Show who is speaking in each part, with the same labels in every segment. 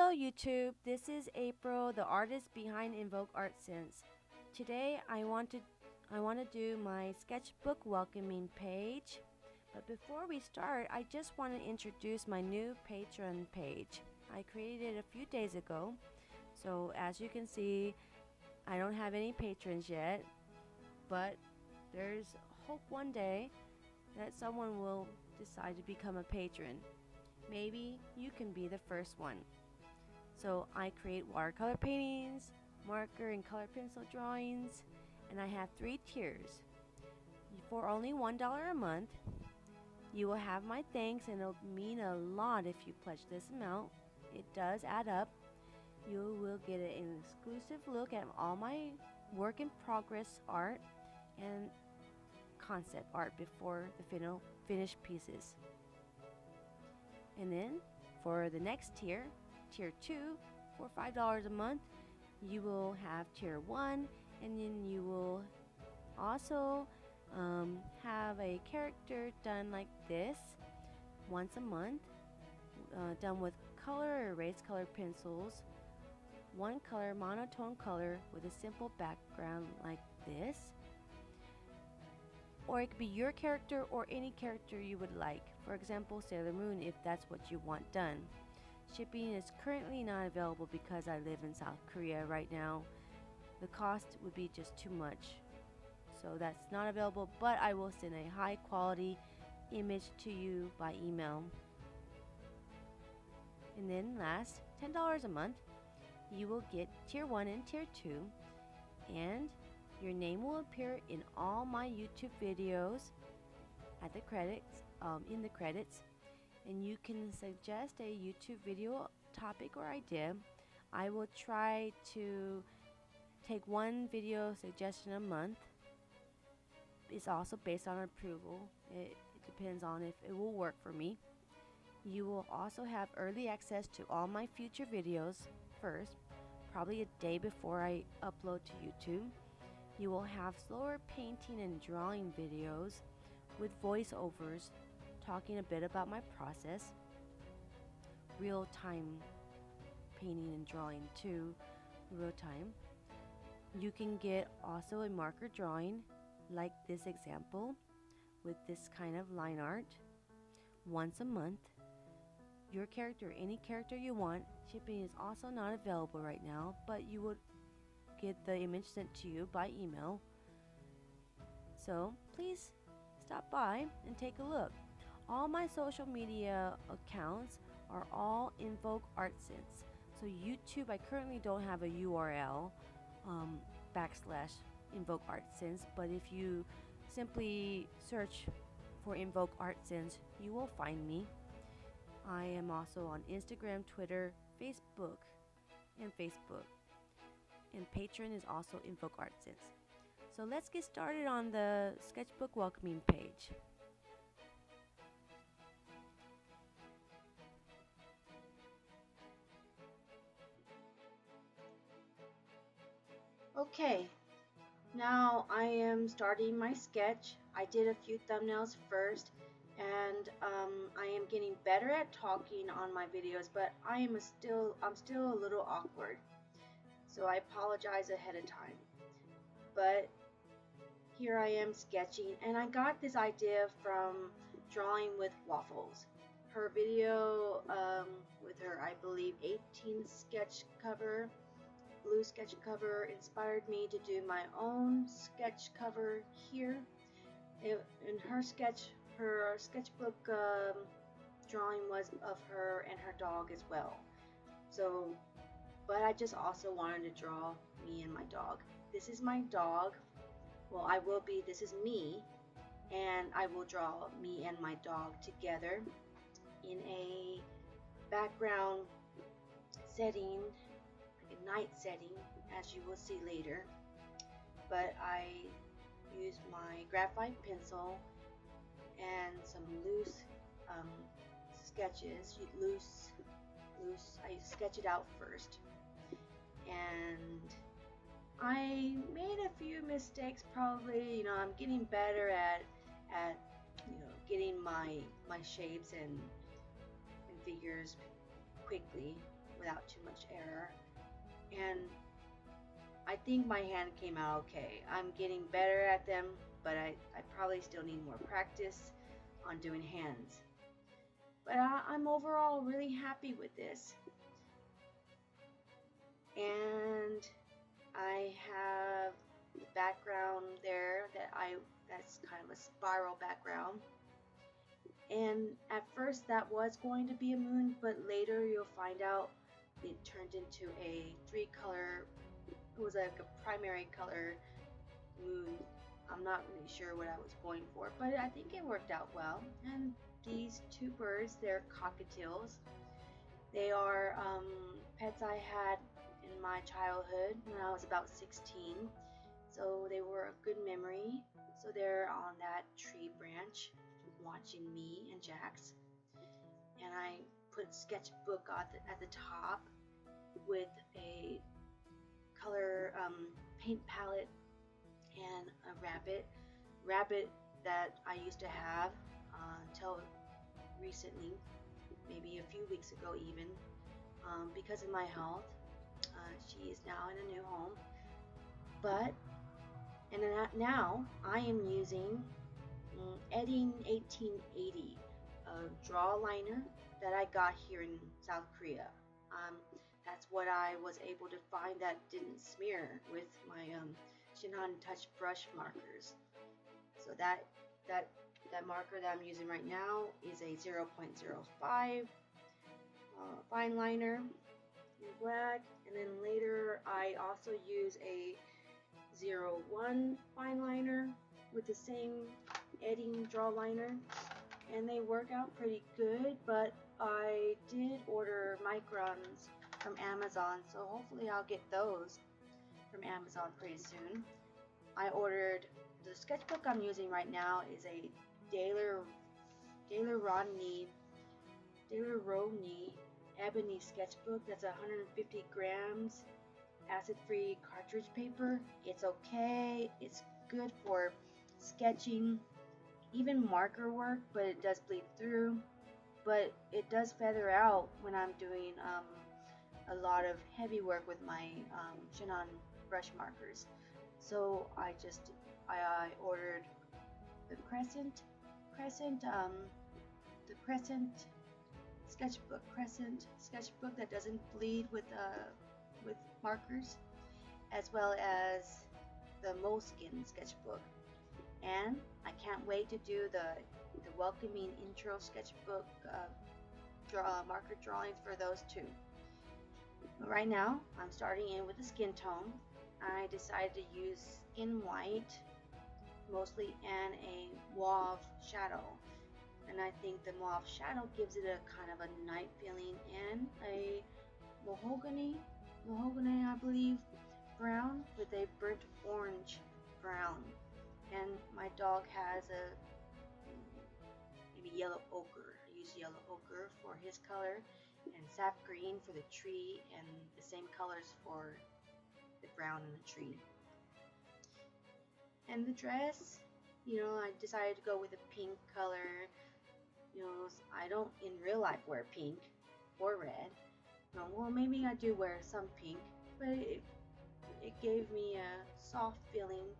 Speaker 1: Hello YouTube, this is April, the artist behind Invoke Art Sense. Today I want to do my sketchbook welcoming page. But before we start, I just want to introduce my new Patreon page. I created it a few days ago. So as you can see, I don't have any patrons yet, but there's hope one day that someone will decide to become a patron. Maybe you can be the first one. So I create watercolor paintings, marker and color pencil drawings, and I have 3 tiers. For only $1 a month, you will have my thanks, and it'll mean a lot if you pledge this amount. It does add up. You will get an exclusive look at all my work in progress art and concept art before the finished pieces. And then for the next tier, Tier 2, for $5 a month, you will have Tier 1, and then you will also have a character done like this once a month, done with color erase color pencils, one color monotone color with a simple background like this. Or it could be your character or any character you would like. For example, Sailor Moon, if that's what you want done. Shipping is currently not available because I live in South Korea right now. The cost would be just too much. So that's not available, but I will send a high quality image to you by email. And then last, $10 a month, you will get Tier 1 and Tier 2, and your name will appear in all my YouTube videos at the credits, in the credits, and you can suggest a YouTube video topic or idea. I will try to take 1 video suggestion a month. It's also based on approval. It depends on if it will work for me. You will also have early access to all my future videos first, probably a day before I upload to YouTube. You will have slower painting and drawing videos with voiceovers talking a bit about my process, real-time painting and drawing too, real-time. You can get also a marker drawing like this example with this kind of line art once a month. Your character, any character you want. Shipping is also not available right now, but you would get the image sent to you by email. So please stop by and take a look. All my social media accounts are all Invoke Art Sense. So YouTube, I currently don't have a URL / Invoke Art Sense, but if you simply search for Invoke Art Sense, you will find me. I am also on Instagram, Twitter, Facebook, and Patreon is also Invoke Art Sense. So let's get started on the sketchbook welcoming page. Okay, now I am starting my sketch. I did a few thumbnails first, and I am getting better at talking on my videos, but I'm still a little awkward. So I apologize ahead of time. But here I am sketching, and I got this idea from Drawing with Waffles. Her video with her, I believe, 18 sketch cover, blue sketch cover, inspired me to do my own sketch cover here. In her sketchbook drawing was of her and her dog as well. So, but I just also wanted to draw me and my dog. This is my dog. Well, this is me, and I will draw me and my dog together in a background setting, a night setting, as you will see later. But I use my graphite pencil and some loose sketches. I sketch it out first, and I made a few mistakes. Probably, I'm getting better at getting my shapes and figures quickly
Speaker 2: without too much error. And I think my hand came out okay. I'm getting better at them, but I probably still need more practice on doing hands. But I'm overall really happy with this. And I have the background there that's kind of a spiral background. And at first that was going to be a moon, but later you'll find out it turned into a three-color, it was like a primary color moon. I'm not really sure what I was going for, but I think it worked out well. And these two birds, they're cockatiels. They are pets I had in my childhood when I was about 16. So they were a good memory. So they're on that tree branch watching me and Jax. And I put sketchbook at the top with a color paint palette and a rabbit that I used to have until recently, maybe a few weeks ago even, because of my health. She is now in a new home, but and now I am using Edding 1880, a DrawLiner that I got here in South Korea. That's what I was able to find that didn't smear with my Shinhan Touch brush markers. So that marker that I'm using right now is a 0.05 fine liner in black, and then later I also use a 01 fine liner with the same Edding DrawLiner, and they work out pretty good. But I did order microns from Amazon, so hopefully I'll get those from Amazon pretty soon. I ordered the sketchbook I'm using right now is a Daler&Rowney Ebony Sketchbook. That's 150 grams acid-free cartridge paper. It's okay. It's good for sketching, even marker work, but it does bleed through. But it does feather out when I'm doing a lot of heavy work with my Shinhan brush markers. So I ordered the Crescent sketchbook that doesn't bleed with markers, as well as the Moleskine sketchbook. And I can't wait to do the welcoming intro sketchbook marker drawings for those two. But right now I'm starting in with the skin tone. I decided to use skin white mostly and a mauve shadow, and I think the mauve shadow gives it a kind of a night feeling, and a mahogany I believe brown with a burnt orange brown. And my dog has a maybe yellow ochre. I use yellow ochre for his color, and sap green for the tree, and the same colors for the brown in the tree. And the dress, I decided to go with a pink color. I don't in real life wear pink or red. Well, maybe I do wear some pink, but it gave me a soft feeling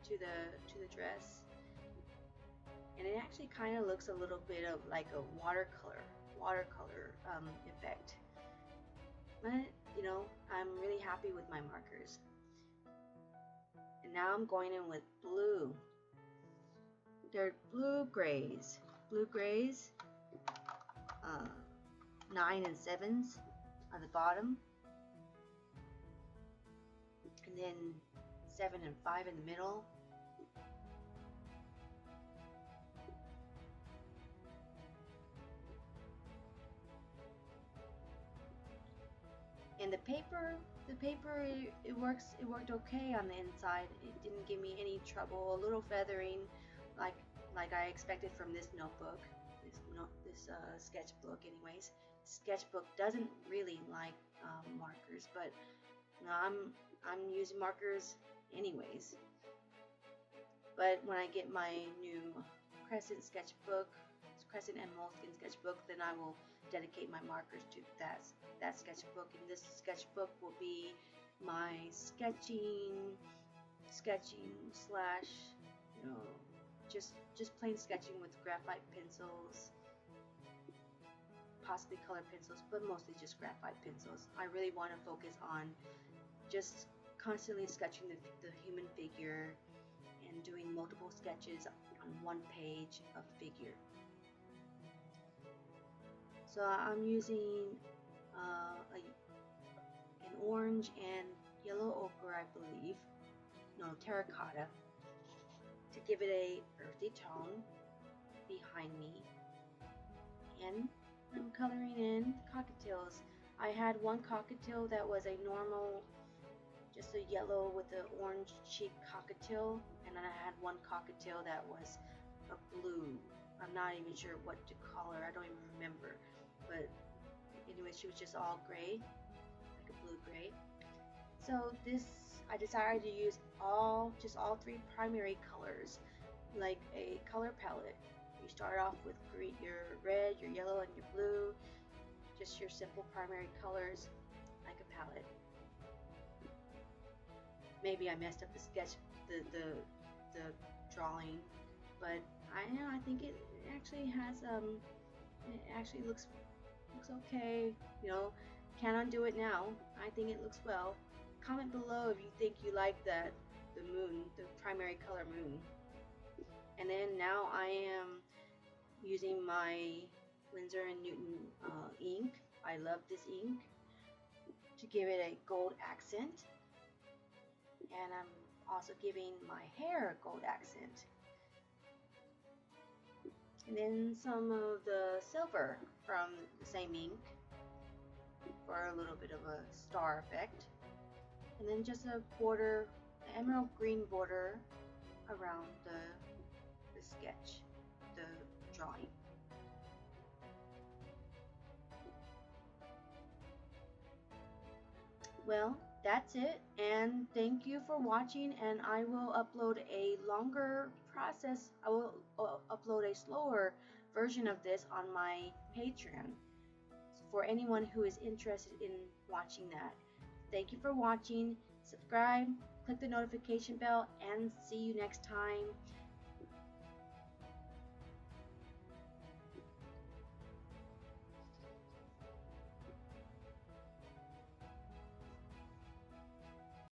Speaker 2: to the dress, and it actually kind of looks a little bit of like a watercolor effect. But I'm really happy with my markers. And now I'm going in with blue. They're blue grays, 9 and 7s on the bottom, and then 7 and 5 in the middle. And the paper it worked okay on the inside. It didn't give me any trouble. A little feathering, like I expected from this notebook, this sketchbook. Anyways, sketchbook doesn't really like markers, but I'm using markers anyways. But when I get my new Crescent sketchbook, crescent and moleskin sketchbook, then I will dedicate my markers to that sketchbook. And this sketchbook will be my sketching slash, you know, just plain sketching with graphite pencils, possibly colored pencils, but mostly just graphite pencils. I really want to focus on just constantly sketching the human figure and doing multiple sketches on one page of figure. So I'm using an orange and yellow ochre, I believe, no, terracotta, to give it a earthy tone behind me. And I'm coloring in cockatiels. I had one cockatiel that was a normal, just a yellow with an orange cheek cockatiel, and then I had one cockatiel that was a blue. I'm not even sure what to call her. I don't even remember. But anyway, she was just all gray, like a blue gray. So this, I decided to use just all three primary colors, like a color palette. You start off with your red, your yellow, and your blue, just your simple primary colors, like a palette. Maybe I messed up the sketch, the drawing, but I think it actually has it actually looks okay. You know, can't undo it now. I think it looks well. Comment below if you think you like the moon, the primary color moon. And then now I am using my Winsor & Newton ink. I love this ink, to give it a gold accent. And I'm also giving my hair a gold accent. And then some of the silver from the same ink for a little bit of a star effect. And then just a border, emerald green border around the sketch, the drawing. Well, that's it, and thank you for watching, and I will upload a longer process. I will upload a slower version of this on my Patreon for anyone who is interested in watching that. Thank you for watching. Subscribe, click the notification bell, and see you next time.